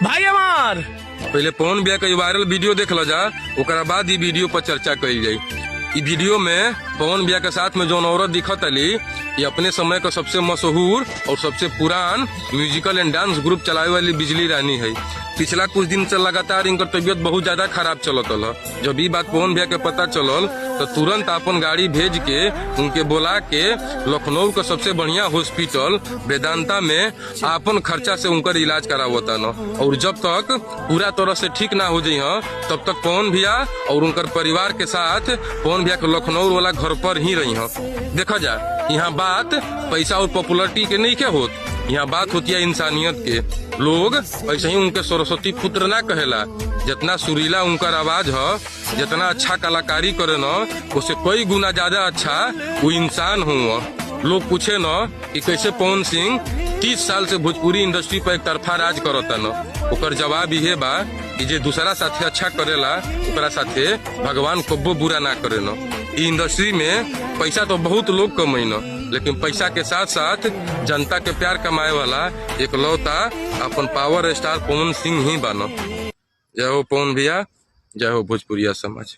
भाई हमार पहले पवन भैया का वायरल वीडियो देख लो जा, ओकरा बाद ही वीडियो पर चर्चा करी जाये। इस वीडियो में पवन भैया के साथ में जो औरत दिखत अली, ये अपने समय का सबसे मशहूर और सबसे पुरान म्यूजिकल एंड डांस ग्रुप चलावे वाली बिजली रानी है। पिछला कुछ दिन से लगातार इनकर तबियत बहुत ज्यादा खराब चलत रहा। जब ये बात पवन भैया के पता चलल तो तुरंत अपन गाड़ी भेज के उनके बोला के लखनऊ का सबसे बढ़िया हॉस्पिटल वेदांता में अपन खर्चा से उनकर इलाज करावता न। और जब तक पूरा तरह से ठीक ना हो जाये तब तक पवन भैया और उनकर परिवार के साथ पवन भैया के लखनऊ वाला घर पर ही रही। देखा जा, यहाँ बात पैसा और पॉपुलरिटी के नहीं क्या होत, यहाँ बात होती है इंसानियत के। लोग ऐसे ही उनके सरस्वती पुत्र ना कहेला। जितना सुरीला उनकर आवाज है, जितना अच्छा कलाकारी करे न, उससे कई गुना ज्यादा अच्छा वो इंसान हुआ। लोग पूछे न कि कैसे पवन सिंह 30 साल से भोजपुरी इंडस्ट्री पर एक तरफा राज करता न, ओकर जवाब ये बा कि जे दूसरा साथे अच्छा करेला ओकरा साथे भगवान कब्बो बुरा ना करे न। इंडस्ट्री में पैसा तो बहुत लोग कमाई न, लेकिन पैसा के साथ साथ जनता के प्यार कमाए वाला एकलौता अपन पावर स्टार पवन सिंह ही बानो। जय हो पवन भैया, जय हो भोजपुरिया समाज।